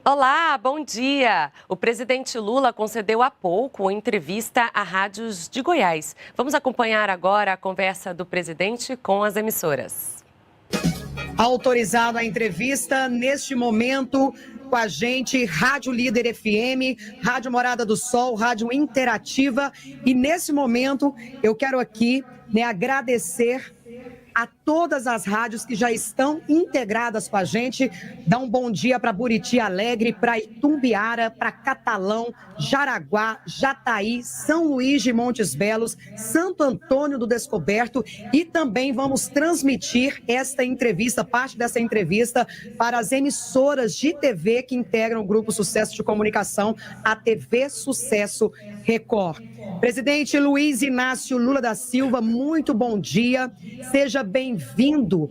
Olá, bom dia! O presidente Lula concedeu há pouco entrevista a rádios de Goiás. Vamos acompanhar agora a conversa do presidente com as emissoras. Autorizado a entrevista, neste momento, com a gente, Rádio Líder FM, Rádio Morada do Sol, Rádio Interativa. E nesse momento, eu quero aqui agradecer a todas as rádios que já estão integradas com a gente. Dá um bom dia para Buriti Alegre, para Itumbiara, para Catalão, Jaraguá, Jataí, São Luís de Montes Belos, Santo Antônio do Descoberto, e também vamos transmitir esta entrevista, parte dessa entrevista, para as emissoras de TV que integram o Grupo Sucesso de Comunicação, a TV Sucesso Record. Presidente Luiz Inácio Lula da Silva, muito bom dia. Seja bem-vindo,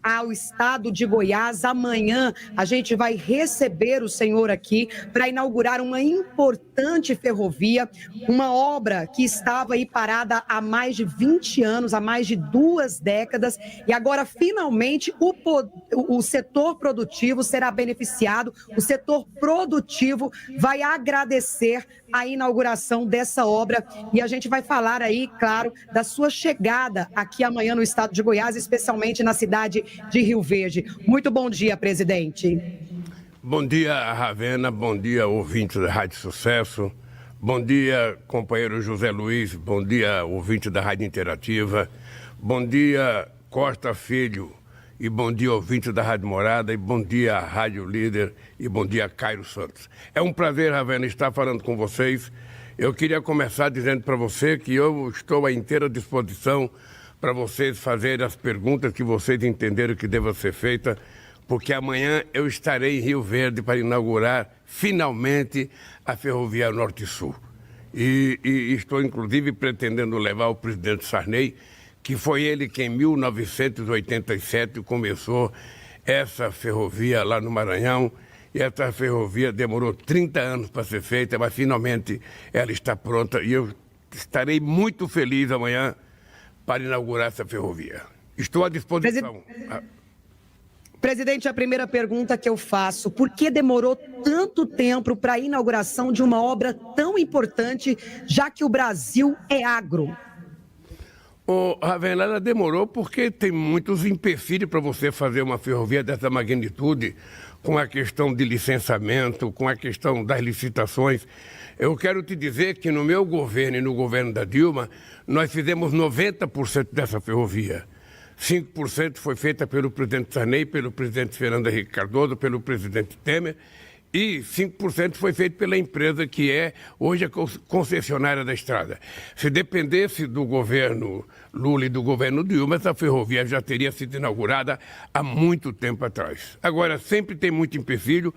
ao estado de Goiás. Amanhã a gente vai receber o senhor aqui para inaugurar uma importante ferrovia, uma obra que estava aí parada há mais de 20 anos, há mais de 2 décadas, e agora finalmente o setor produtivo será beneficiado, o setor produtivo vai agradecer a inauguração dessa obra, e a gente vai falar aí, claro, da sua chegada aqui amanhã no estado de Goiás, especialmente na cidade de Rio Verde. Muito bom dia, presidente. Bom dia, Ravena, bom dia, ouvinte da Rádio Sucesso, bom dia, companheiro José Luiz, bom dia, ouvinte da Rádio Interativa, bom dia, Costa Filho, e bom dia, ouvinte da Rádio Morada, e bom dia, Rádio Líder, e bom dia, Cairo Santos. É um prazer, Ravena, estar falando com vocês. Eu queria começar dizendo para você que eu estou à inteira disposição para vocês fazerem as perguntas que vocês entenderam que devem ser feitas, porque amanhã eu estarei em Rio Verde para inaugurar finalmente a Ferrovia Norte-Sul. E estou, inclusive, pretendendo levar o presidente Sarney, que foi ele que em 1987 começou essa ferrovia lá no Maranhão, e essa ferrovia demorou 30 anos para ser feita, mas finalmente ela está pronta, e eu estarei muito feliz amanhã para inaugurar essa ferrovia. Estou à disposição. Presidente, a primeira pergunta que eu faço: por que demorou tanto tempo para a inauguração de uma obra tão importante, já que o Brasil é agro? Ravena, ela demorou porque tem muitos empecilhos para você fazer uma ferrovia dessa magnitude, com a questão de licenciamento, com a questão das licitações. Eu quero te dizer que no meu governo e no governo da Dilma, nós fizemos 90% dessa ferrovia. 5% foi feita pelo presidente Sarney, pelo presidente Fernando Henrique Cardoso, pelo presidente Temer, e 5% foi feito pela empresa que é hoje a concessionária da estrada. Se dependesse do governo Lula e do governo Dilma, essa ferrovia já teria sido inaugurada há muito tempo atrás. Agora, sempre tem muito empecilho,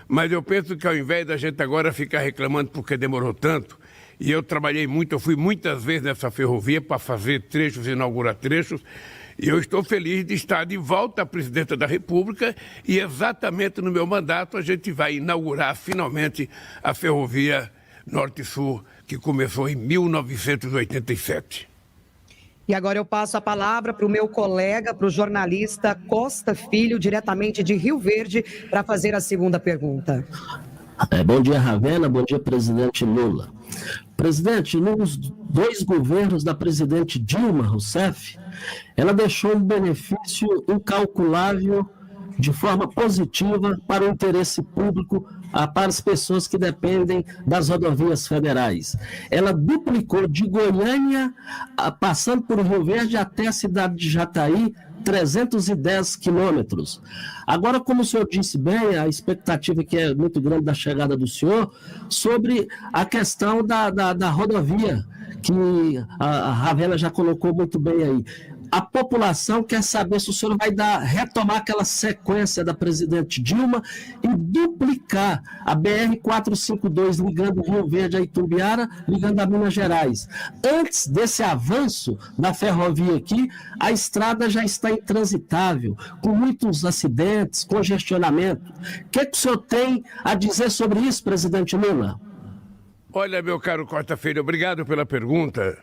mas eu penso que ao invés da gente agora ficar reclamando porque demorou tanto, e eu trabalhei muito, eu fui muitas vezes nessa ferrovia para fazer trechos, inaugurar trechos, e eu estou feliz de estar de volta à presidenta da República, e exatamente no meu mandato a gente vai inaugurar finalmente a ferrovia Norte-Sul, que começou em 1987. E agora eu passo a palavra para o meu colega, para o jornalista Costa Filho, diretamente de Rio Verde, para fazer a segunda pergunta. Bom dia, Ravena. Bom dia, presidente Lula. Presidente, nos 2 governos da presidente Dilma Rousseff, ela deixou um benefício incalculável de forma positiva para o interesse público, para as pessoas que dependem das rodovias federais. Ela duplicou de Goiânia, passando por Rio Verde até a cidade de Jataí, 310 quilômetros. Agora, como o senhor disse bem, a expectativa que é muito grande da chegada do senhor, sobre a questão da rodovia, que a Ravena já colocou muito bem aí. A população quer saber se o senhor vai retomar aquela sequência da presidente Dilma e duplicar a BR-452 ligando Rio Verde a Itumbiara, ligando a Minas Gerais. Antes desse avanço da ferrovia aqui, a estrada já está intransitável, com muitos acidentes, congestionamento. O que o senhor tem a dizer sobre isso, presidente Lula? Olha, meu caro Costa Filho, obrigado pela pergunta.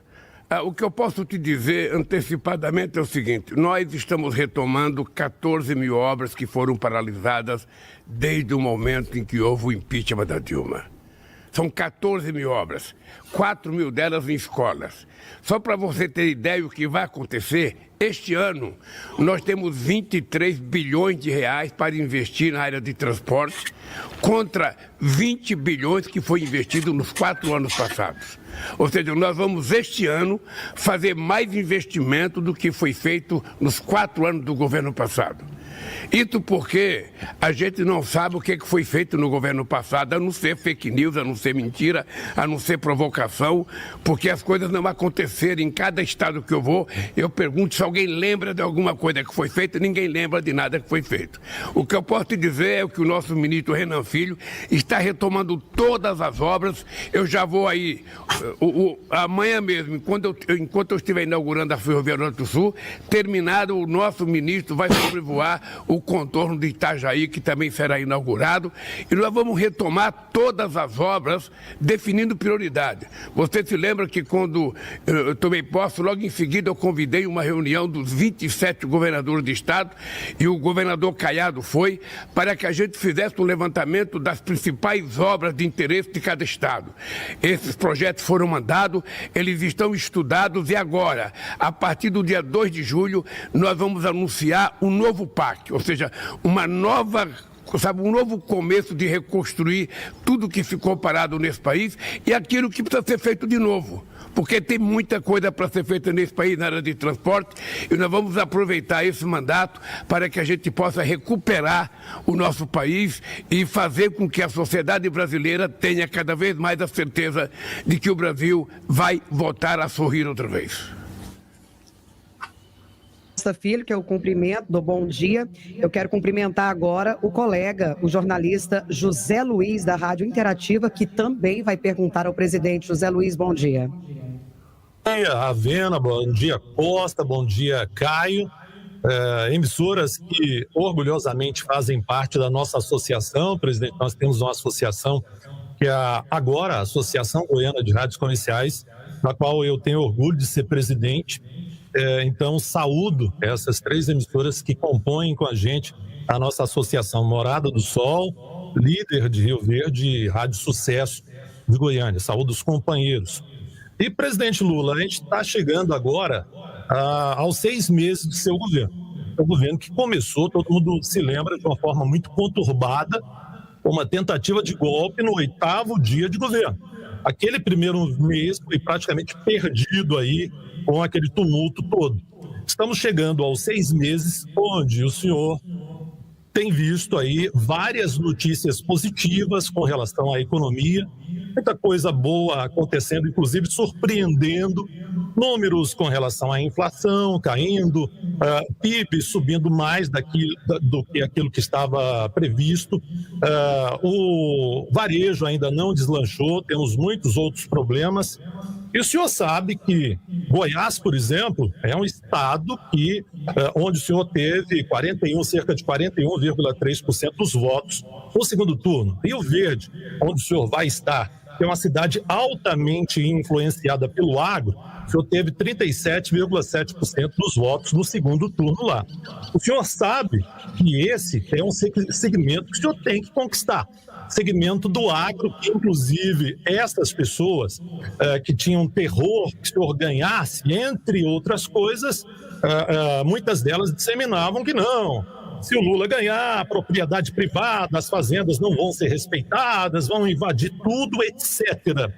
O que eu posso te dizer antecipadamente é o seguinte: nós estamos retomando 14 mil obras que foram paralisadas desde o momento em que houve o impeachment da Dilma. São 14 mil obras, 4 mil delas em escolas. Só para você ter ideia do que vai acontecer, este ano nós temos 23 bilhões de reais para investir na área de transporte, contra 20 bilhões que foi investido nos 4 anos passados. Ou seja, nós vamos este ano fazer mais investimento do que foi feito nos 4 anos do governo passado. Isso porque a gente não sabe o que foi feito no governo passado, a não ser fake news, a não ser mentira, a não ser provocação, porque as coisas não aconteceram. Em cada estado que eu vou, eu pergunto se alguém lembra de alguma coisa que foi feita, ninguém lembra de nada que foi feito. O que eu posso te dizer é que o nosso ministro Renan Filho está retomando todas as obras. Eu já vou aí, amanhã mesmo, enquanto eu estiver inaugurando a Ferrovia Norte do Sul, terminado, o nosso ministro vai sobrevoar o contorno de Itajaí, que também será inaugurado, e nós vamos retomar todas as obras, definindo prioridade. Você se lembra que quando eu tomei posse, logo em seguida eu convidei uma reunião dos 27 governadores de estado, e o governador Caiado foi, para que a gente fizesse um levantamento das principais obras de interesse de cada estado. Esses projetos foram mandados, eles estão estudados, e agora, a partir do dia 2 de julho, nós vamos anunciar um novo PAC, ou seja, um novo começo de reconstruir tudo que ficou parado nesse país e aquilo que precisa ser feito de novo. Porque tem muita coisa para ser feita nesse país na área de transporte e nós vamos aproveitar esse mandato para que a gente possa recuperar o nosso país e fazer com que a sociedade brasileira tenha cada vez mais a certeza de que o Brasil vai voltar a sorrir outra vez. Filho, que é o cumprimento do bom dia. Eu quero cumprimentar agora o colega, o jornalista José Luiz, da Rádio Interativa, que também vai perguntar ao presidente. José Luiz, bom dia. Bom dia, Ravena, bom dia, Costa, bom dia, Caio. Emissoras que orgulhosamente fazem parte da nossa associação. Presidente, nós temos uma associação que é agora a Associação Goiana de Rádios Comerciais, da qual eu tenho orgulho de ser presidente. Então, saúdo essas 3 emissoras que compõem com a gente a nossa associação Morada do Sol, Líder de Rio Verde e Rádio Sucesso de Goiânia. Saúdo os companheiros. E, presidente Lula, a gente está chegando agora aos 6 meses de seu governo. O governo que começou, todo mundo se lembra, de uma forma muito conturbada, uma tentativa de golpe no 8º dia de governo. Aquele primeiro mês foi praticamente perdido aí, com aquele tumulto todo. Estamos chegando aos 6 meses, onde o senhor tem visto aí várias notícias positivas com relação à economia, muita coisa boa acontecendo, inclusive surpreendendo, números com relação à inflação caindo, PIB subindo mais do que aquilo que estava previsto, o varejo ainda não deslanchou, temos muitos outros problemas. E o senhor sabe que Goiás, por exemplo, é um estado onde o senhor teve cerca de 41,3% dos votos no segundo turno. Rio Verde, onde o senhor vai estar, que é uma cidade altamente influenciada pelo agro, o senhor teve 37,7% dos votos no segundo turno lá. O senhor sabe que esse é um segmento que o senhor tem que conquistar. Segmento do agro, que inclusive essas pessoas que tinham terror que o senhor ganhasse, entre outras coisas, muitas delas disseminavam que não. Se o Lula ganhar, a propriedade privada, as fazendas não vão ser respeitadas, vão invadir tudo, etc.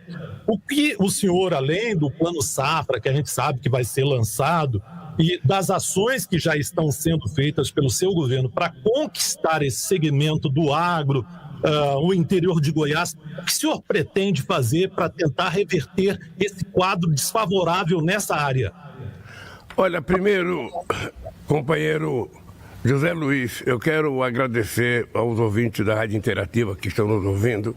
O que o senhor, além do plano safra, que a gente sabe que vai ser lançado, e das ações que já estão sendo feitas pelo seu governo para conquistar esse segmento do agro, o interior de Goiás, o que o senhor pretende fazer para tentar reverter esse quadro desfavorável nessa área? Olha, primeiro, companheiro José Luiz, eu quero agradecer aos ouvintes da Rádio Interativa que estão nos ouvindo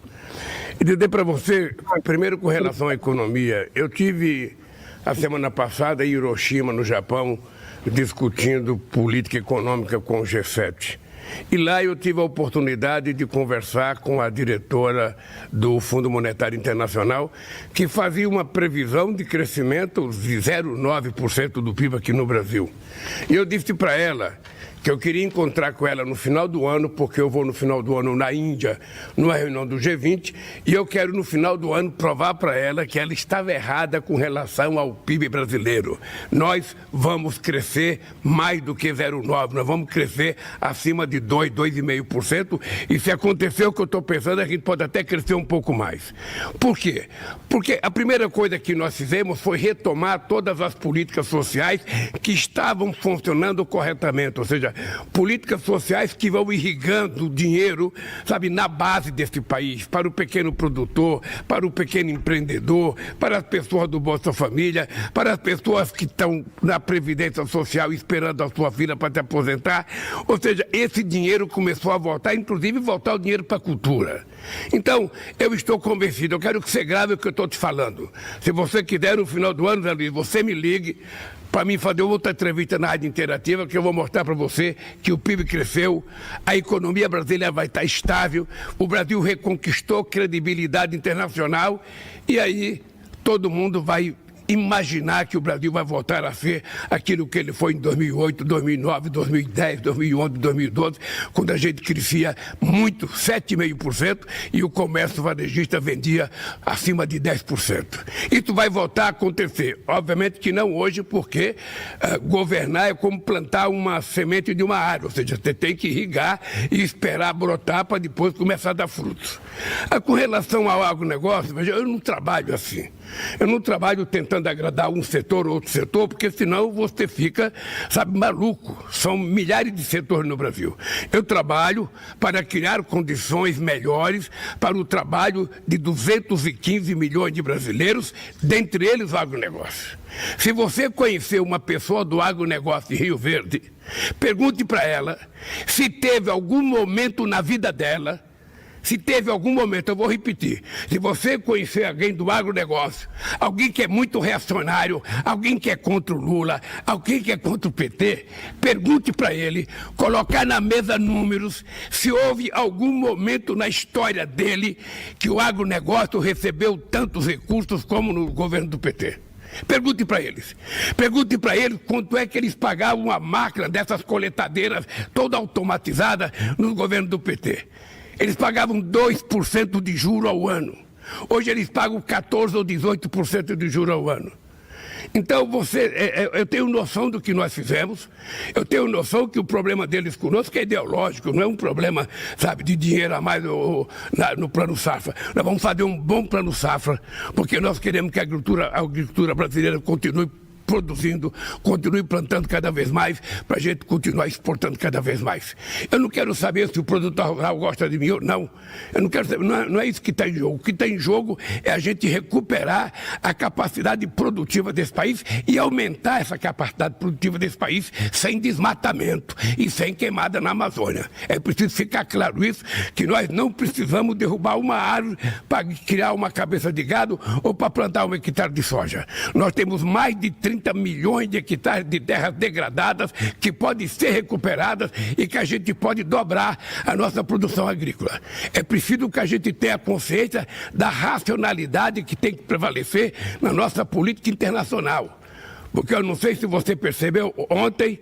e dizer para você, primeiro com relação à economia, eu tive a semana passada em Hiroshima, no Japão, discutindo política econômica com o G7. E lá eu tive a oportunidade de conversar com a diretora do Fundo Monetário Internacional, que fazia uma previsão de crescimento de 0,9% do PIB aqui no Brasil. E eu disse para ela que eu queria encontrar com ela no final do ano, porque eu vou no final do ano na Índia, numa reunião do G20, e eu quero no final do ano provar para ela que ela estava errada com relação ao PIB brasileiro. Nós vamos crescer mais do que 0,9%, nós vamos crescer acima de 2%, 2,5%, e se acontecer o que eu estou pensando, a gente pode até crescer um pouco mais. Por quê? Porque a primeira coisa que nós fizemos foi retomar todas as políticas sociais que estavam funcionando corretamente, ou seja, políticas sociais que vão irrigando o dinheiro, sabe, na base desse país, para o pequeno produtor, para o pequeno empreendedor, para as pessoas do Bolsa Família, para as pessoas que estão na Previdência Social esperando a sua vida para se aposentar. Ou seja, esse dinheiro começou a voltar, inclusive voltar o dinheiro para a cultura. Então, eu estou convencido, eu quero que você grave o que eu estou te falando. Se você quiser, no final do ano, Zé Luiz, você me ligue para mim fazer outra entrevista na Rádio Interativa, que eu vou mostrar para você que o PIB cresceu, a economia brasileira vai estar estável, o Brasil reconquistou credibilidade internacional e aí todo mundo vai imaginar que o Brasil vai voltar a ser aquilo que ele foi em 2008, 2009, 2010, 2011, 2012, quando a gente crescia muito, 7,5%, e o comércio varejista vendia acima de 10%. Isso vai voltar a acontecer. Obviamente que não hoje, porque governar é como plantar uma semente de uma árvore, ou seja, você tem que irrigar e esperar brotar para depois começar a dar frutos. Com relação ao agronegócio, veja, eu não trabalho assim. Eu não trabalho tentando agradar um setor ou outro setor, porque senão você fica, sabe, maluco. São milhares de setores no Brasil. Eu trabalho para criar condições melhores para o trabalho de 215 milhões de brasileiros, dentre eles o agronegócio. Se você conhecer uma pessoa do agronegócio de Rio Verde, pergunte para ela se teve algum momento na vida dela. Se teve algum momento, eu vou repetir, se você conhecer alguém do agronegócio, alguém que é muito reacionário, alguém que é contra o Lula, alguém que é contra o PT, pergunte para ele, colocar na mesa números, se houve algum momento na história dele que o agronegócio recebeu tantos recursos como no governo do PT. Pergunte para eles. Pergunte para eles quanto é que eles pagavam uma máquina dessas coletadeiras toda automatizada no governo do PT. Eles pagavam 2% de juro ao ano. Hoje eles pagam 14% ou 18% de juro ao ano. Então, eu tenho noção do que nós fizemos, eu tenho noção que o problema deles conosco é ideológico, não é um problema, sabe, de dinheiro a mais no plano safra. Nós vamos fazer um bom plano safra, porque nós queremos que a agricultura brasileira continue produzindo, continue plantando cada vez mais, para a gente continuar exportando cada vez mais. Eu não quero saber se o produtor rural gosta de mim ou não. Eu não quero saber, não é isso que está em jogo. O que está em jogo é a gente recuperar a capacidade produtiva desse país e aumentar essa capacidade produtiva desse país sem desmatamento e sem queimada na Amazônia. É preciso ficar claro isso, que nós não precisamos derrubar uma árvore para criar uma cabeça de gado ou para plantar um hectare de soja. Nós temos mais de 30 milhões de hectares de terras degradadas que podem ser recuperadas e que a gente pode dobrar a nossa produção agrícola. É preciso que a gente tenha consciência da racionalidade que tem que prevalecer na nossa política internacional. Porque eu não sei se você percebeu, ontem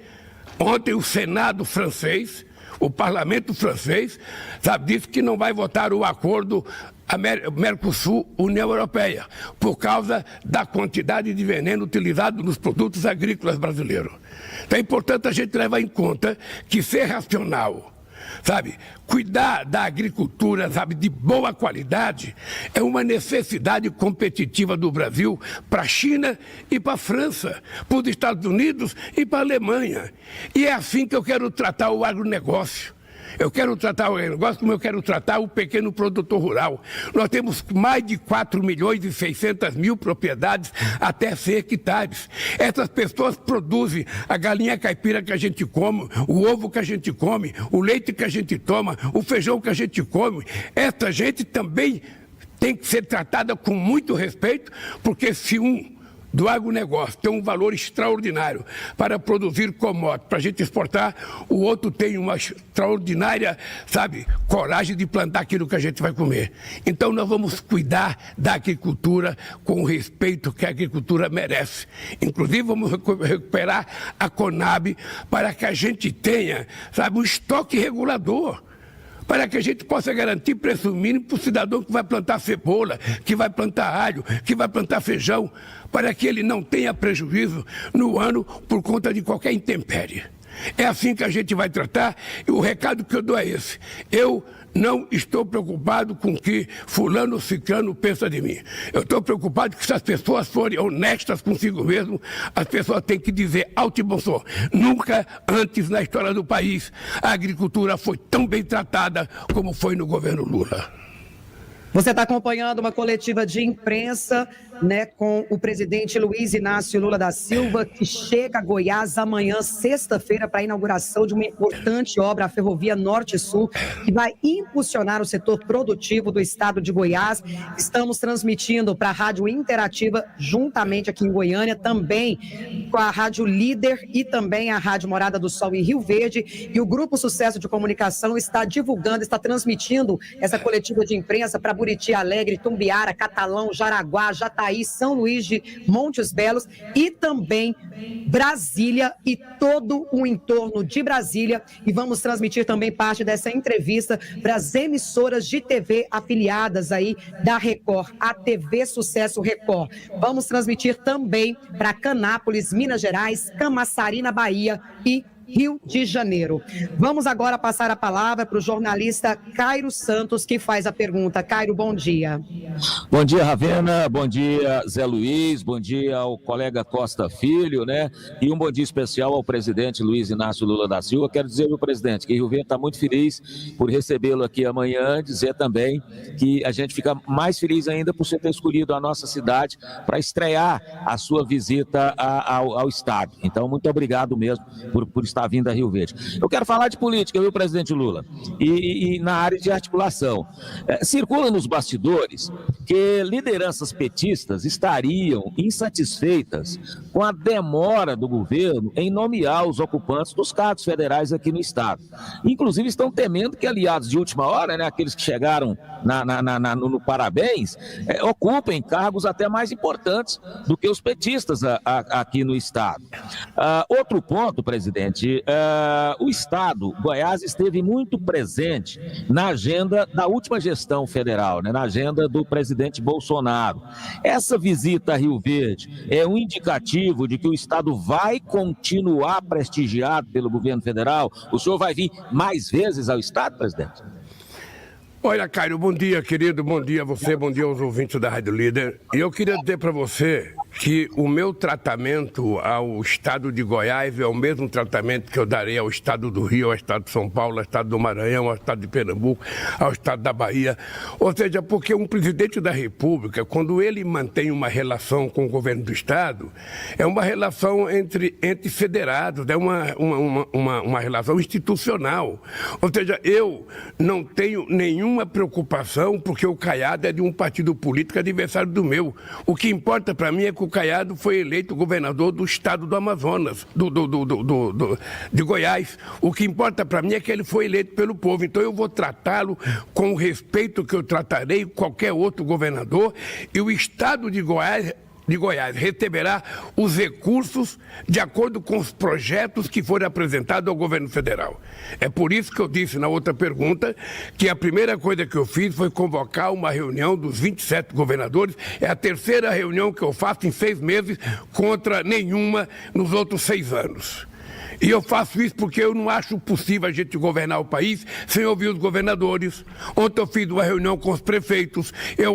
o Senado francês, o parlamento francês, sabe, disse que não vai votar o acordo Mercosul-União Europeia, por causa da quantidade de veneno utilizado nos produtos agrícolas brasileiros. Então é importante a gente levar em conta que ser racional, sabe, cuidar da agricultura, sabe, de boa qualidade, é uma necessidade competitiva do Brasil para a China e para a França, para os Estados Unidos e para a Alemanha. E é assim que eu quero tratar o agronegócio. Eu quero tratar o negócio como eu quero tratar o pequeno produtor rural. Nós temos mais de 4.600.000 propriedades até 100 hectares. Essas pessoas produzem a galinha caipira que a gente come, o ovo que a gente come, o leite que a gente toma, o feijão que a gente come. Essa gente também tem que ser tratada com muito respeito, porque se um do agronegócio tem um valor extraordinário para produzir commodities, para a gente exportar, o outro tem uma extraordinária, coragem de plantar aquilo que a gente vai comer. Então nós vamos cuidar da agricultura com o respeito que a agricultura merece. Inclusive vamos recuperar a Conab para que a gente tenha, um estoque regulador, para que a gente possa garantir preço mínimo para o cidadão que vai plantar cebola, que vai plantar alho, que vai plantar feijão, para que ele não tenha prejuízo no ano por conta de qualquer intempérie. É assim que a gente vai tratar, e o recado que eu dou é esse. Eu não estou preocupado com o que fulano ou ciclano pensa de mim. Eu estou preocupado que se as pessoas forem honestas consigo mesmo, as pessoas têm que dizer alto e bom som. Nunca antes na história do país a agricultura foi tão bem tratada como foi no governo Lula. Você está acompanhando uma coletiva de imprensa, com o presidente Luiz Inácio Lula da Silva, que chega a Goiás amanhã, sexta-feira, para a inauguração de uma importante obra, a Ferrovia Norte-Sul, que vai impulsionar o setor produtivo do estado de Goiás. Estamos transmitindo para a Rádio Interativa, juntamente aqui em Goiânia, também com a Rádio Líder e também a Rádio Morada do Sol em Rio Verde. E o Grupo Sucesso de Comunicação está divulgando, está transmitindo essa coletiva de imprensa para Buriti Alegre, Tumbiara, Catalão, Jaraguá, Jataí, São Luís de Montes Belos e também Brasília e todo o entorno de Brasília. E vamos transmitir também parte dessa entrevista para as emissoras de TV afiliadas aí da Record, a TV Sucesso Record. Vamos transmitir também para Canápolis, Minas Gerais, Camaçari, na Bahia e Rio de Janeiro. Vamos agora passar a palavra para o jornalista Cairo Santos, que faz a pergunta. Cairo, bom dia. Bom dia, Ravena. Bom dia, Zé Luiz. Bom dia ao colega Costa Filho, E um bom dia especial ao presidente Luiz Inácio Lula da Silva. Quero dizer, meu presidente, que Rio Verde está muito feliz por recebê-lo aqui amanhã. Dizer também que a gente fica mais feliz ainda por você ter escolhido a nossa cidade para estrear a sua visita ao estado. Então, muito obrigado mesmo por estar vindo a Rio Verde. Eu quero falar de política, viu, presidente Lula? E na área de articulação. Circula nos bastidores que lideranças petistas estariam insatisfeitas com a demora do governo em nomear os ocupantes dos cargos federais aqui no estado. Inclusive estão temendo que aliados de última hora, aqueles que chegaram no parabéns, ocupem cargos até mais importantes do que os petistas aqui no estado. Outro ponto, presidente, o estado, Goiás, esteve muito presente na agenda da última gestão federal, na agenda do presidente Bolsonaro. Essa visita a Rio Verde é um indicativo de que o estado vai continuar prestigiado pelo governo federal? O senhor vai vir mais vezes ao estado, presidente? Olha, Caio, bom dia, querido, bom dia a você, bom dia aos ouvintes da Rádio Líder. E eu queria dizer para você que o meu tratamento ao estado de Goiás é o mesmo tratamento que eu darei ao estado do Rio, ao estado de São Paulo, ao estado do Maranhão, ao estado de Pernambuco, ao estado da Bahia. Ou seja, porque um presidente da República, quando ele mantém uma relação com o governo do estado, é uma relação entre federados, é uma relação institucional. Ou seja, eu não tenho nenhuma preocupação porque o Caiado é de um partido político adversário do meu. O que importa para mim é que o Caiado foi eleito governador do estado do Amazonas, de Goiás. O que importa para mim é que ele foi eleito pelo povo. Então eu vou tratá-lo com o respeito que eu tratarei qualquer outro governador, e o estado de Goiás receberá os recursos de acordo com os projetos que forem apresentados ao governo federal. É por isso que eu disse na outra pergunta que a primeira coisa que eu fiz foi convocar uma reunião dos 27 governadores. É a terceira reunião que eu faço em 6 meses, contra nenhuma nos outros 6 anos. E eu faço isso porque eu não acho possível a gente governar o país sem ouvir os governadores. Ontem eu fiz uma reunião com os prefeitos. Eu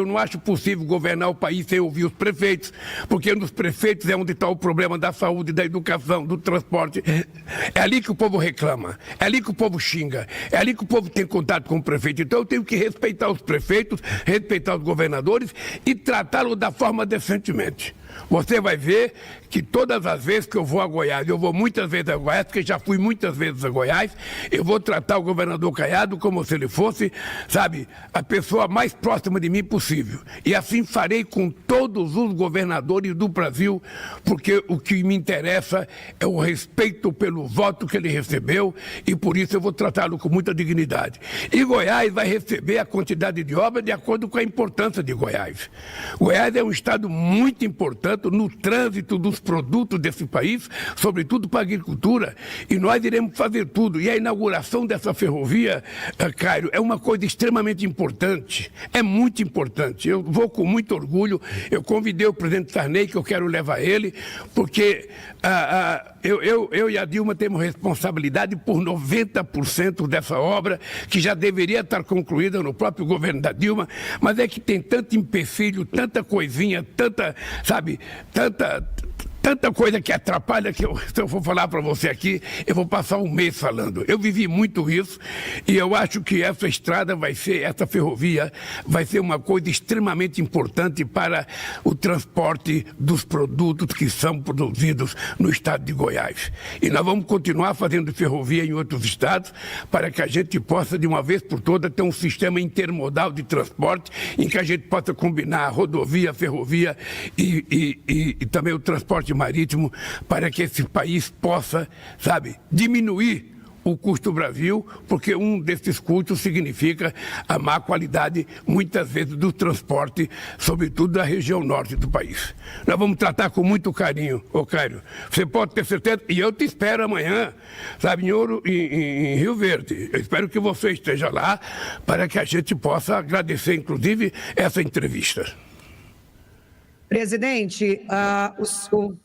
não acho possível governar o país sem ouvir os prefeitos, porque nos prefeitos é onde está o problema da saúde, da educação, do transporte. É ali que o povo reclama, é ali que o povo xinga, é ali que o povo tem contato com o prefeito. Então eu tenho que respeitar os prefeitos, respeitar os governadores e tratá-los da forma decentemente. Você vai ver que todas as vezes que eu vou a Goiás, eu vou muitas vezes a Goiás, porque já fui muitas vezes a Goiás, eu vou tratar o governador Caiado como se ele fosse, sabe, a pessoa mais próxima de mim possível. E assim farei com todos os governadores do Brasil, porque o que me interessa é o respeito pelo voto que ele recebeu e por isso eu vou tratá-lo com muita dignidade. E Goiás vai receber a quantidade de obra de acordo com a importância de Goiás. Goiás é um estado muito importante no trânsito dos produtos desse país, sobretudo para a agricultura, e nós iremos fazer tudo. E a inauguração dessa ferrovia, Caio, é uma coisa extremamente importante, é muito importante. Eu vou com muito orgulho, eu convidei o presidente Sarney, que eu quero levar ele, porque eu e a Dilma temos responsabilidade por 90% dessa obra, que já deveria estar concluída no próprio governo da Dilma, mas é que tem tanto empecilho, tanta coisinha, tanta coisa que atrapalha que se eu for falar para você aqui, eu vou passar um mês falando. Eu vivi muito isso e eu acho que essa estrada essa ferrovia vai ser uma coisa extremamente importante para o transporte dos produtos que são produzidos no estado de Goiás. E nós vamos continuar fazendo ferrovia em outros estados para que a gente possa, de uma vez por todas, ter um sistema intermodal de transporte em que a gente possa combinar a rodovia, a ferrovia e também o transporte marítimo para que esse país possa, sabe, diminuir o custo do Brasil, porque um desses custos significa a má qualidade, muitas vezes, do transporte, sobretudo da região norte do país. Nós vamos tratar com muito carinho, Caio. Você pode ter certeza, e eu te espero amanhã, sabe, em Rio Verde. Eu espero que você esteja lá para que a gente possa agradecer, inclusive, essa entrevista. Presidente,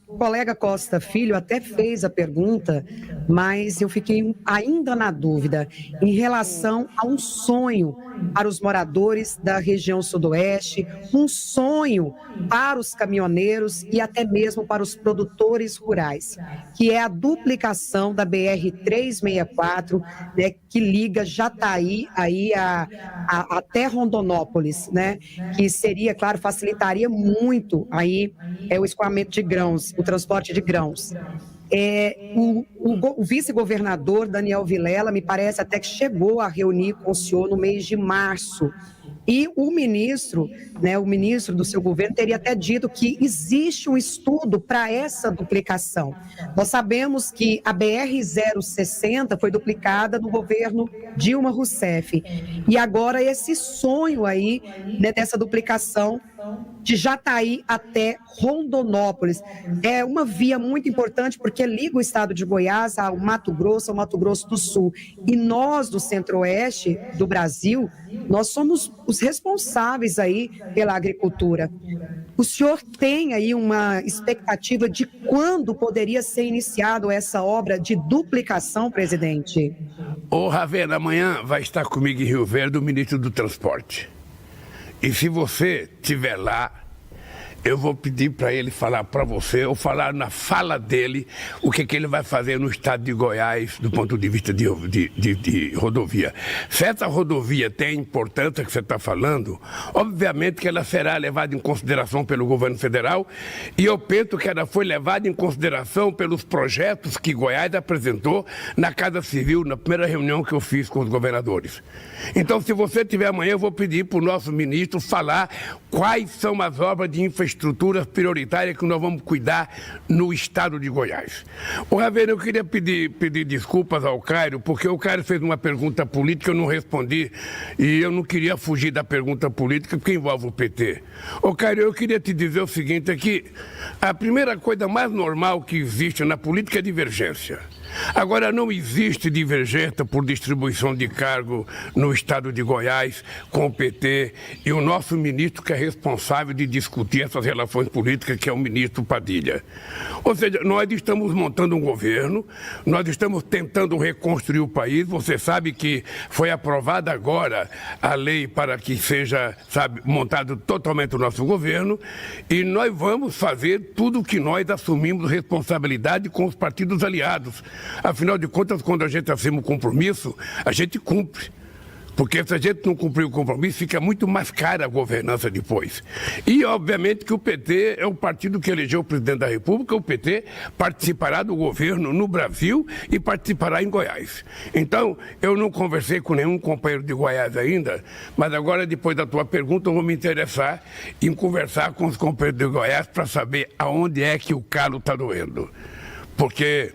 o colega Costa Filho até fez a pergunta, mas eu fiquei ainda na dúvida em relação a um sonho para os moradores da região sudoeste, um sonho para os caminhoneiros e até mesmo para os produtores rurais, que é a duplicação da BR-364, né, que liga Jataí aí até Rondonópolis, né, que seria, claro, facilitaria muito aí o escoamento de grãos, o transporte de grãos. O vice-governador Daniel Vilela, me parece até que chegou a reunir com o senhor no mês de março. E o ministro do seu governo teria até dito que existe um estudo para essa duplicação. Nós sabemos que a BR-060 foi duplicada no governo Dilma Rousseff. E agora esse sonho aí, né, dessa duplicação de Jataí até Rondonópolis. É uma via muito importante porque liga o estado de Goiás ao Mato Grosso do Sul. E nós, do Centro-Oeste do Brasil, nós somos os responsáveis aí pela agricultura. O senhor tem aí uma expectativa de quando poderia ser iniciado essa obra de duplicação, presidente? Ravena, amanhã vai estar comigo em Rio Verde o ministro do Transporte. E se você estiver lá, eu vou pedir para ele falar para você, ou falar na fala dele, o que ele vai fazer no estado de Goiás, do ponto de vista de rodovia. Se essa rodovia tem a importância que você está falando, obviamente que ela será levada em consideração pelo governo federal, e eu penso que ela foi levada em consideração pelos projetos que Goiás apresentou na Casa Civil, na primeira reunião que eu fiz com os governadores. Então, se você tiver amanhã, eu vou pedir para o nosso ministro falar quais são as obras de infraestrutura prioritária que nós vamos cuidar no estado de Goiás. Ravena, eu queria pedir desculpas ao Caio, porque o Caio fez uma pergunta política, eu não respondi, e eu não queria fugir da pergunta política, porque envolve o PT. Caio, eu queria te dizer o seguinte, é que a primeira coisa mais normal que existe na política é divergência. Agora, não existe divergência por distribuição de cargo no estado de Goiás com o PT e o nosso ministro que é responsável de discutir essas relações políticas, que é o ministro Padilha. Ou seja, nós estamos montando um governo, nós estamos tentando reconstruir o país. Você sabe que foi aprovada agora a lei para que seja, montado totalmente o nosso governo, e nós vamos fazer tudo o que nós assumimos responsabilidade com os partidos aliados. Afinal de contas, quando a gente assume um compromisso, a gente cumpre. Porque se a gente não cumprir o compromisso, fica muito mais cara a governança depois. E, obviamente, que o PT é o partido que elegeu o presidente da República. O PT participará do governo no Brasil e participará em Goiás. Então, eu não conversei com nenhum companheiro de Goiás ainda, mas agora, depois da tua pergunta, eu vou me interessar em conversar com os companheiros de Goiás para saber aonde é que o calo está doendo. Porque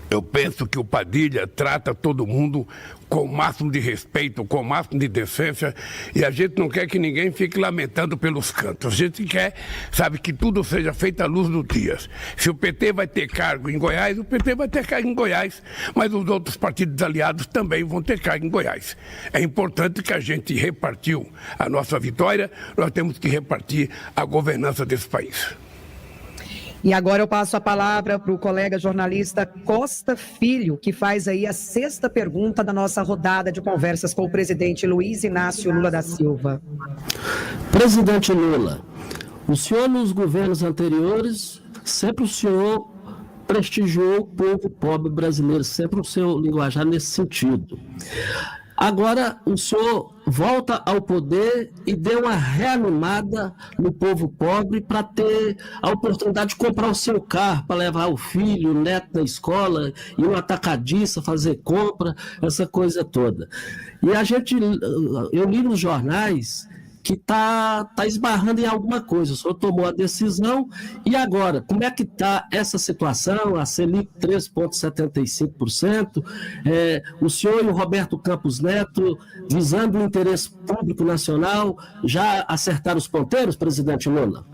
eu penso que o Padilha trata todo mundo com o máximo de respeito, com o máximo de decência, e a gente não quer que ninguém fique lamentando pelos cantos. A gente quer, sabe, que tudo seja feito à luz do dia. Se o PT vai ter cargo em Goiás, o PT vai ter cargo em Goiás, mas os outros partidos aliados também vão ter cargo em Goiás. É importante que a gente repartiu a nossa vitória, nós temos que repartir a governança desse país. E agora eu passo a palavra para o colega jornalista Costa Filho, que faz aí a 6ª pergunta da nossa rodada de conversas com o presidente Luiz Inácio Lula da Silva. Presidente Lula, o senhor nos governos anteriores, sempre o senhor prestigiou o povo pobre brasileiro, sempre o seu linguajar nesse sentido. Agora o senhor volta ao poder e deu uma reanimada no povo pobre para ter a oportunidade de comprar o seu carro, para levar o filho, o neto na escola, ir no atacadista, fazer compra, essa coisa toda. E eu li nos jornais que está esbarrando em alguma coisa. O senhor tomou a decisão e agora, como é que está essa situação? A Selic 3,75%, o senhor e o Roberto Campos Neto, visando o interesse público nacional, já acertaram os ponteiros, presidente Lula?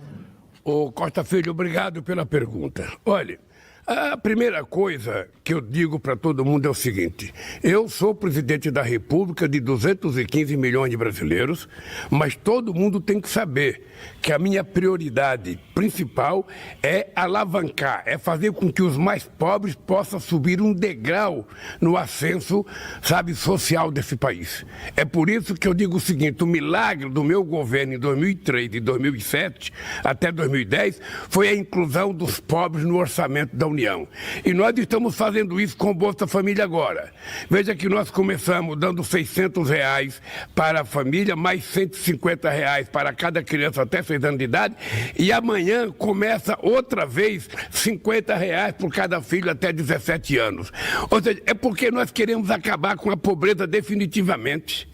Ô Costa Filho, obrigado pela pergunta. Olha, a primeira coisa que eu digo para todo mundo é o seguinte: eu sou presidente da República de 215 milhões de brasileiros, mas todo mundo tem que saber que a minha prioridade principal é alavancar, é fazer com que os mais pobres possam subir um degrau no ascenso, sabe, social desse país. É por isso que eu digo o seguinte: o milagre do meu governo em 2003 e 2007 até 2010 foi a inclusão dos pobres no orçamento da União. E nós estamos fazendo isso com o Bolsa Família agora. Veja que nós começamos dando R$600 para a família, mais R$150 para cada criança até 6 anos de idade, e amanhã começa outra vez R$50 por cada filho até 17 anos. Ou seja, é porque nós queremos acabar com a pobreza definitivamente.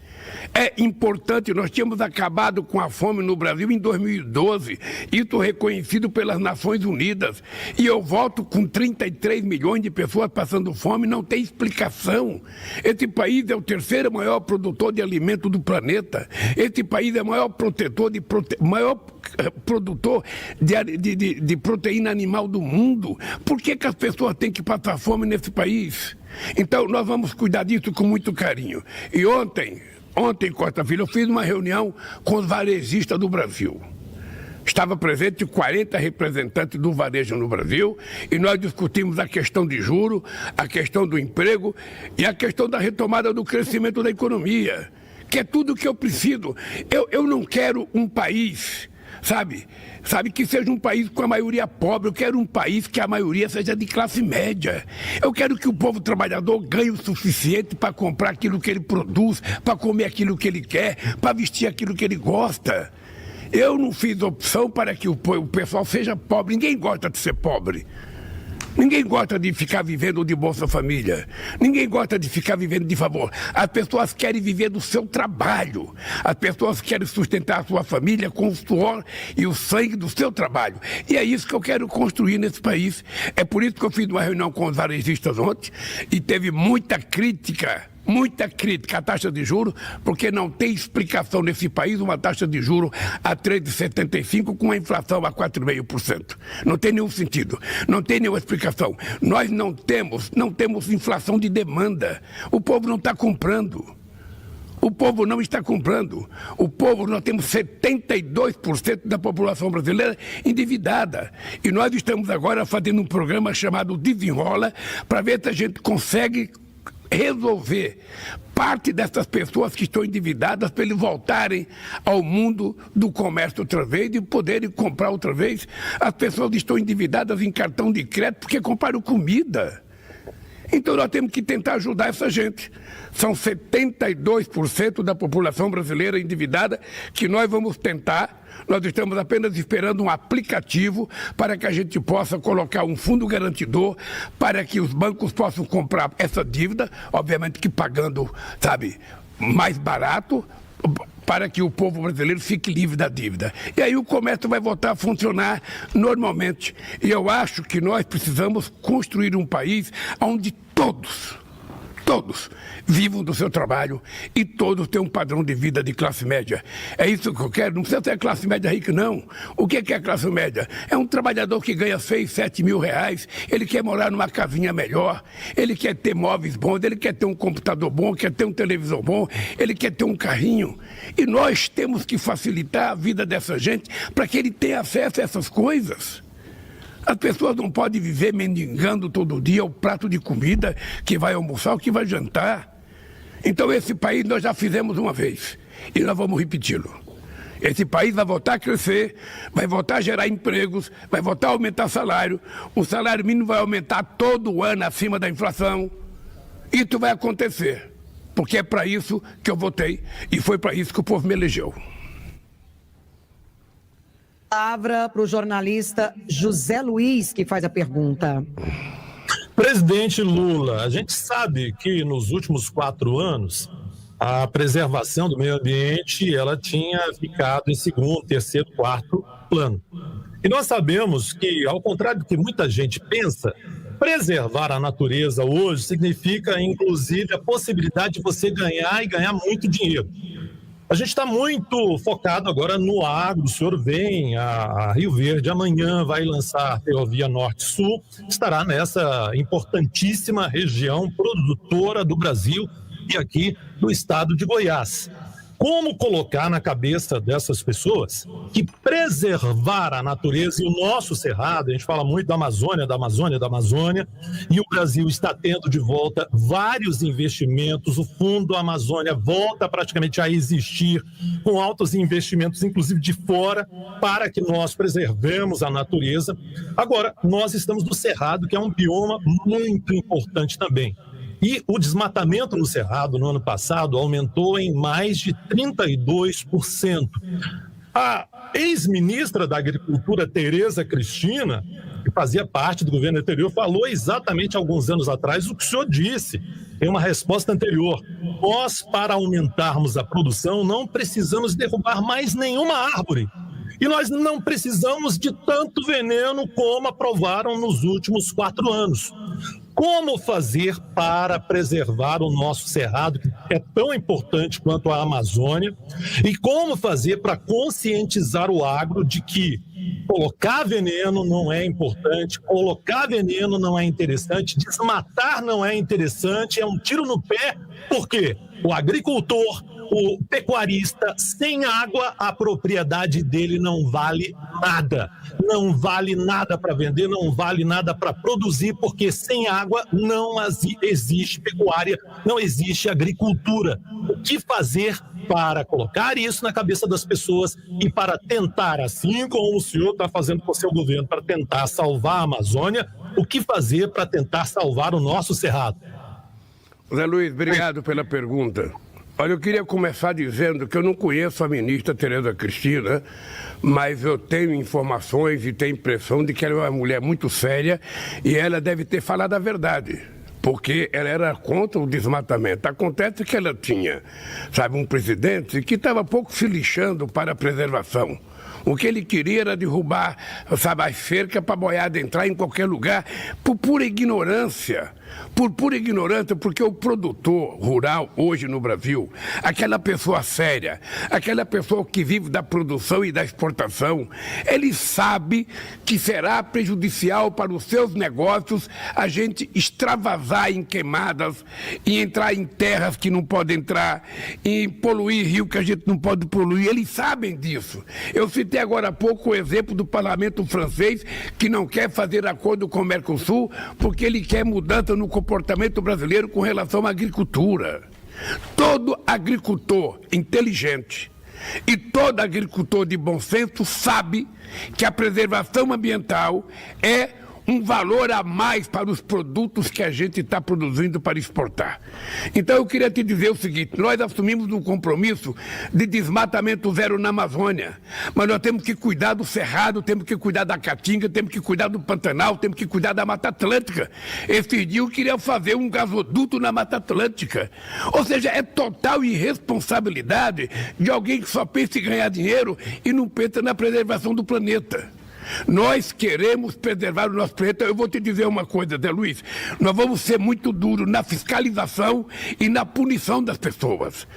É importante, nós tínhamos acabado com a fome no Brasil em 2012, isso reconhecido pelas Nações Unidas, e eu volto com 33 milhões de pessoas passando fome, não tem explicação. Esse país é o terceiro maior produtor de alimento do planeta, esse país é o maior produtor de proteína animal do mundo. Por que as pessoas têm que passar fome nesse país? Então nós vamos cuidar disso com muito carinho. E ontem, Costa Filho, eu fiz uma reunião com os varejistas do Brasil. Estava presente 40 representantes do varejo no Brasil e nós discutimos a questão de juros, a questão do emprego e a questão da retomada do crescimento da economia, que é tudo o que eu preciso. Eu não quero um país, sabe, que seja um país com a maioria pobre. Eu quero um país que a maioria seja de classe média. Eu quero que o povo trabalhador ganhe o suficiente para comprar aquilo que ele produz, para comer aquilo que ele quer, para vestir aquilo que ele gosta. Eu não fiz opção para que o pessoal seja pobre. Ninguém gosta de ser pobre. Ninguém gosta de ficar vivendo de Bolsa Família. Ninguém gosta de ficar vivendo de favor. As pessoas querem viver do seu trabalho. As pessoas querem sustentar a sua família com o suor e o sangue do seu trabalho. E é isso que eu quero construir nesse país. É por isso que eu fiz uma reunião com os varejistas ontem e teve muita crítica à taxa de juros, porque não tem explicação nesse país uma taxa de juros a 3,75 com a inflação a 4,5%. Não tem nenhum sentido, não tem nenhuma explicação. Nós não temos inflação de demanda. O povo não está comprando. O povo não está comprando. Nós temos 72% da população brasileira endividada. E nós estamos agora fazendo um programa chamado Desenrola para ver se a gente consegue resolver parte dessas pessoas que estão endividadas para eles voltarem ao mundo do comércio outra vez e poderem comprar outra vez. As pessoas estão endividadas em cartão de crédito porque compraram comida. Então nós temos que tentar ajudar essa gente. São 72% da população brasileira endividada que nós vamos tentar. Nós estamos apenas esperando um aplicativo para que a gente possa colocar um fundo garantidor para que os bancos possam comprar essa dívida, obviamente que pagando, sabe, mais barato, para que o povo brasileiro fique livre da dívida. E aí o comércio vai voltar a funcionar normalmente. E eu acho que nós precisamos construir um país onde todos vivam do seu trabalho e todos tenham um padrão de vida de classe média. É isso que eu quero. Não precisa ser classe média rica, não. O que é classe média? É um trabalhador que ganha 6, 7 mil reais, ele quer morar numa casinha melhor, ele quer ter móveis bons, ele quer ter um computador bom, quer ter um televisor bom, ele quer ter um carrinho. E nós temos que facilitar a vida dessa gente para que ele tenha acesso a essas coisas. As pessoas não podem viver mendigando todo dia o prato de comida que vai almoçar ou que vai jantar. Então esse país nós já fizemos uma vez e nós vamos repeti-lo. Esse país vai voltar a crescer, vai voltar a gerar empregos, vai voltar a aumentar salário. O salário mínimo vai aumentar todo ano acima da inflação. Isso vai acontecer, porque é para isso que eu votei e foi para isso que o povo me elegeu. Palavra para o jornalista José Luiz, que faz a pergunta. Presidente Lula, a gente sabe que nos últimos 4 anos a preservação do meio ambiente ela tinha ficado em segundo, terceiro, quarto plano. E nós sabemos que, ao contrário do que muita gente pensa, preservar a natureza hoje significa, inclusive, a possibilidade de você ganhar e ganhar muito dinheiro. A gente está muito focado agora no agro. O senhor vem a Rio Verde, amanhã vai lançar a Ferrovia Norte-Sul, estará nessa importantíssima região produtora do Brasil e aqui do estado de Goiás. Como colocar na cabeça dessas pessoas que preservar a natureza e o nosso cerrado, a gente fala muito da Amazônia, e o Brasil está tendo de volta vários investimentos, o Fundo Amazônia volta praticamente a existir com altos investimentos, inclusive de fora, para que nós preservemos a natureza. Agora, nós estamos no cerrado, que é um bioma muito importante também. E o desmatamento no Cerrado no ano passado aumentou em mais de 32%. A ex-ministra da Agricultura, Tereza Cristina, que fazia parte do governo anterior, falou exatamente alguns anos atrás o que o senhor disse em uma resposta anterior. Nós, para aumentarmos a produção, não precisamos derrubar mais nenhuma árvore. E nós não precisamos de tanto veneno como aprovaram nos últimos 4 anos. Como fazer para preservar o nosso cerrado, que é tão importante quanto a Amazônia, e como fazer para conscientizar o agro de que colocar veneno não é importante, colocar veneno não é interessante, desmatar não é interessante, é um tiro no pé, porque o agricultor, o pecuarista, sem água, a propriedade dele não vale nada. Não vale nada para vender, não vale nada para produzir, porque sem água não existe pecuária, não existe agricultura. O que fazer para colocar isso na cabeça das pessoas e para tentar, assim como o senhor está fazendo com o seu governo, para tentar salvar a Amazônia, o que fazer para tentar salvar o nosso cerrado? Zé Luiz, obrigado pela pergunta. Olha, eu queria começar dizendo que eu não conheço a ministra Tereza Cristina, mas eu tenho informações e tenho a impressão de que ela é uma mulher muito séria e ela deve ter falado a verdade, porque ela era contra o desmatamento. Acontece que ela tinha, sabe, um presidente que estava pouco se lixando para a preservação. O que ele queria era derrubar, sabe, as cercas para a boiada entrar em qualquer lugar, por pura ignorância. Por pura ignorância, porque o produtor rural hoje no Brasil, aquela pessoa séria, aquela pessoa que vive da produção e da exportação, ele sabe que será prejudicial para os seus negócios a gente extravasar em queimadas e entrar em terras que não podem entrar, e poluir rio que a gente não pode poluir. Eles sabem disso. Eu citei agora há pouco o exemplo do parlamento francês, que não quer fazer acordo com o Mercosul porque ele quer mudança no comportamento brasileiro com relação à agricultura. Todo agricultor inteligente e todo agricultor de bom senso sabe que a preservação ambiental é um valor a mais para os produtos que a gente está produzindo para exportar. Então eu queria te dizer o seguinte, nós assumimos um compromisso de desmatamento zero na Amazônia, mas nós temos que cuidar do Cerrado, temos que cuidar da Caatinga, temos que cuidar do Pantanal, temos que cuidar da Mata Atlântica. Esse dia eu queria fazer um gasoduto na Mata Atlântica. Ou seja, é total irresponsabilidade de alguém que só pensa em ganhar dinheiro e não pensa na preservação do planeta. Nós queremos preservar o nosso planeta. Eu vou te dizer uma coisa, Zé Luiz, nós vamos ser muito duros na fiscalização e na punição das pessoas.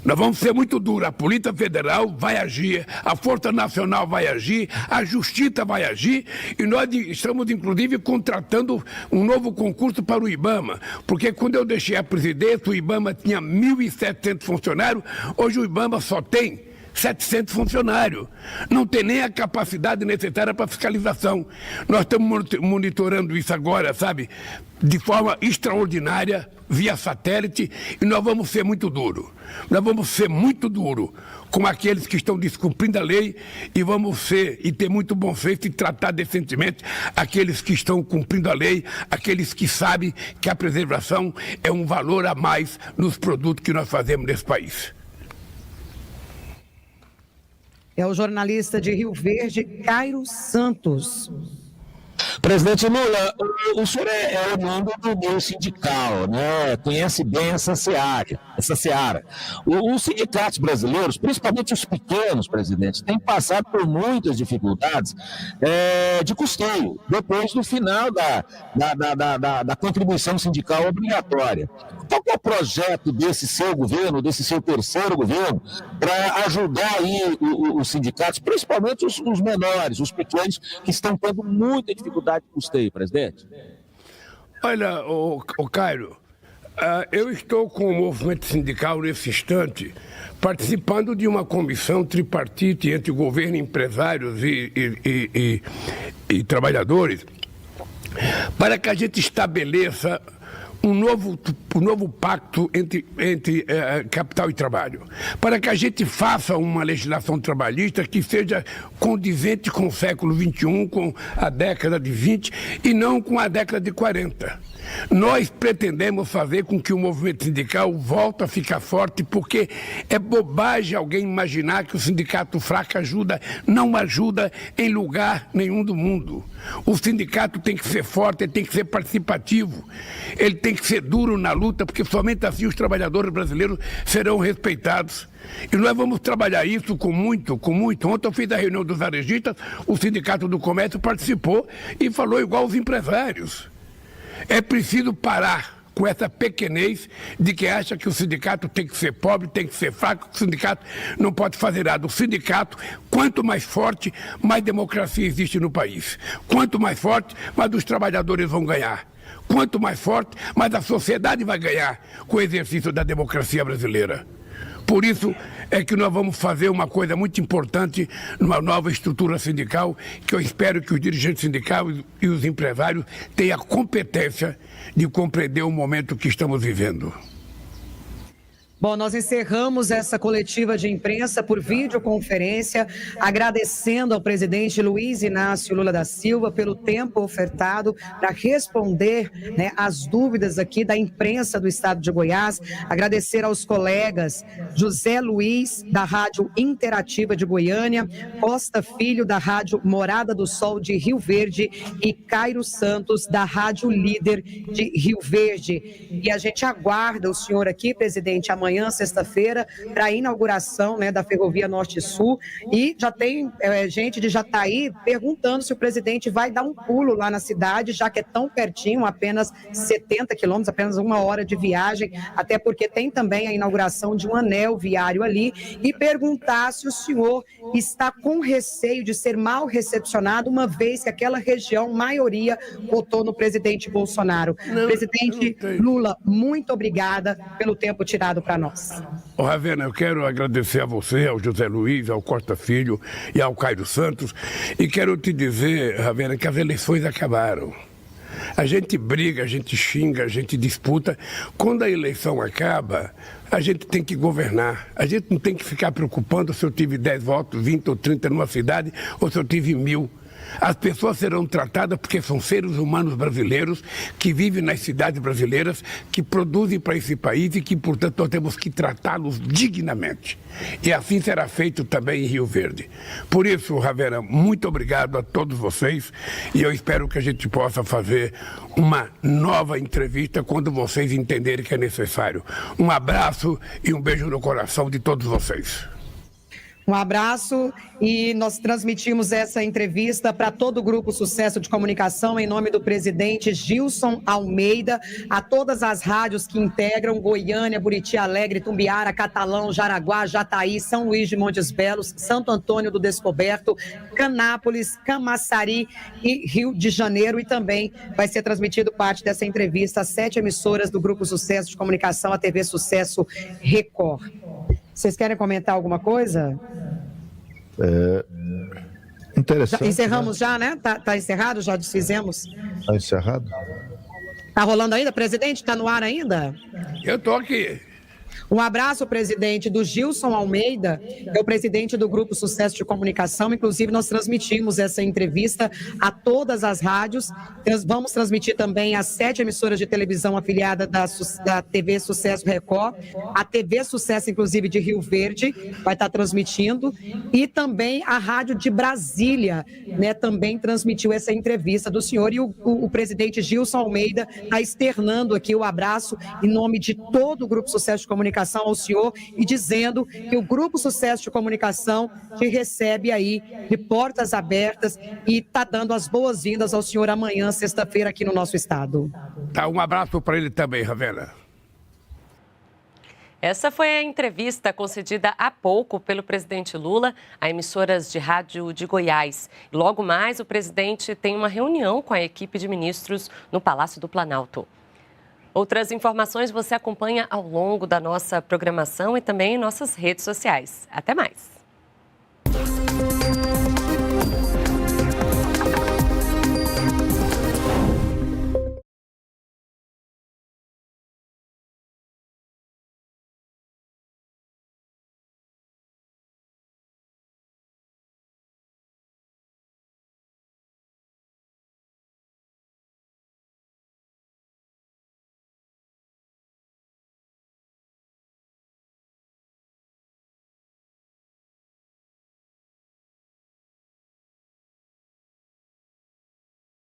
Nós vamos ser muito duros. A Polícia Federal vai agir, a Força Nacional vai agir, a Justiça vai agir e nós estamos, inclusive, contratando um novo concurso para o IBAMA, porque quando eu deixei a presidência, o IBAMA tinha 1.700 funcionários, hoje o IBAMA só tem 700 funcionários. Não tem nem a capacidade necessária para fiscalização. Nós estamos monitorando isso agora, sabe, de forma extraordinária, via satélite, e nós vamos ser muito duros. Nós vamos ser muito duros com aqueles que estão descumprindo a lei e vamos ser e ter muito bom senso e tratar decentemente aqueles que estão cumprindo a lei, aqueles que sabem que a preservação é um valor a mais nos produtos que nós fazemos nesse país. É o jornalista de Rio Verde, Cairo Santos. Presidente Lula, o senhor é o mundo do meio sindical, né? Conhece bem essa seara. Os sindicatos brasileiros, principalmente os pequenos, presidente, têm passado por muitas dificuldades de custeio, depois do final da contribuição sindical obrigatória. Qual é o projeto desse seu governo, desse seu terceiro governo, para ajudar aí os sindicatos, principalmente os menores, os pequenos, que estão tendo muita dificuldade de custeio, presidente? Olha, Cairo, eu estou com o movimento sindical nesse instante, participando de uma comissão tripartite entre governo, empresários e trabalhadores, para que a gente estabeleça um novo pacto entre capital e trabalho, para que a gente faça uma legislação trabalhista que seja condizente com o século XXI, com a década de 20 e não com a década de 40. Nós pretendemos fazer com que o movimento sindical volte a ficar forte, porque é bobagem alguém imaginar que o sindicato fraco ajuda. Não ajuda em lugar nenhum do mundo. O sindicato tem que ser forte, ele tem que ser participativo, ele tem que ser duro na luta, porque somente assim os trabalhadores brasileiros serão respeitados. E nós vamos trabalhar isso com muito. Ontem eu fiz a reunião dos varejistas, o Sindicato do Comércio participou e falou igual os empresários. É preciso parar com essa pequenez de que acha que o sindicato tem que ser pobre, tem que ser fraco, que o sindicato não pode fazer nada. O sindicato, quanto mais forte, mais democracia existe no país. Quanto mais forte, mais os trabalhadores vão ganhar. Quanto mais forte, mais a sociedade vai ganhar com o exercício da democracia brasileira. Por isso é que nós vamos fazer uma coisa muito importante numa nova estrutura sindical, que eu espero que os dirigentes sindicais e os empresários tenham a competência de compreender o momento que estamos vivendo. Bom, nós encerramos essa coletiva de imprensa por videoconferência, agradecendo ao presidente Luiz Inácio Lula da Silva pelo tempo ofertado para responder, as dúvidas aqui da imprensa do estado de Goiás, agradecer aos colegas José Luiz, da Rádio Interativa de Goiânia, Costa Filho, da Rádio Morada do Sol de Rio Verde e Cairo Santos, da Rádio Líder de Rio Verde. E a gente aguarda o senhor aqui, presidente, amanhã, sexta-feira, para a inauguração da Ferrovia Norte-Sul, e já tem gente de Jataí perguntando se o presidente vai dar um pulo lá na cidade, já que é tão pertinho, apenas 70 quilômetros, apenas 1 hora de viagem, até porque tem também a inauguração de um anel viário ali, e perguntar se o senhor está com receio de ser mal recepcionado, uma vez que aquela região, maioria, votou no presidente Bolsonaro. Presidente Lula, muito obrigada pelo tempo tirado para nós. Ravena, eu quero agradecer a você, ao José Luiz, ao Costa Filho e ao Cairo Santos, e quero te dizer, Ravena, que as eleições acabaram. A gente briga, a gente xinga, a gente disputa. Quando a eleição acaba, a gente tem que governar. A gente não tem que ficar preocupando se eu tive 10 votos, 20 ou 30 numa cidade, ou se eu tive 1000. As pessoas serão tratadas porque são seres humanos brasileiros que vivem nas cidades brasileiras, que produzem para esse país e que, portanto, nós temos que tratá-los dignamente. E assim será feito também em Rio Verde. Por isso, Ravena, muito obrigado a todos vocês e eu espero que a gente possa fazer uma nova entrevista quando vocês entenderem que é necessário. Um abraço e um beijo no coração de todos vocês. Um abraço e nós transmitimos essa entrevista para todo o Grupo Sucesso de Comunicação em nome do presidente Gilson Almeida, a todas as rádios que integram Goiânia, Buriti Alegre, Tumbiara, Catalão, Jaraguá, Jataí, São Luís de Montes Belos, Santo Antônio do Descoberto, Canápolis, Camaçari e Rio de Janeiro. E também vai ser transmitido parte dessa entrevista às 7 emissoras do Grupo Sucesso de Comunicação, a TV Sucesso Record. Vocês querem comentar alguma coisa? Interessante. Já encerramos já, né? Tá encerrado? Já desfizemos? Está encerrado? Tá rolando ainda? Presidente, tá no ar ainda? Eu estou aqui. Um abraço, presidente, do Gilson Almeida, é o presidente do Grupo Sucesso de Comunicação. Inclusive, nós transmitimos essa entrevista a todas as rádios. Vamos transmitir também às 7 emissoras de televisão afiliadas da TV Sucesso Record. A TV Sucesso, inclusive, de Rio Verde, vai estar transmitindo. E também a Rádio de Brasília, né, também transmitiu essa entrevista do senhor. E o presidente Gilson Almeida está externando aqui o abraço em nome de todo o Grupo Sucesso de Comunicação ao senhor e dizendo que o Grupo Sucesso de Comunicação te recebe aí de portas abertas e está dando as boas-vindas ao senhor amanhã, sexta-feira, aqui no nosso estado. Tá, um abraço para ele também, Ravena. Essa foi a entrevista concedida há pouco pelo presidente Lula a emissoras de rádio de Goiás. Logo mais, o presidente tem uma reunião com a equipe de ministros no Palácio do Planalto. Outras informações você acompanha ao longo da nossa programação e também em nossas redes sociais. Até mais!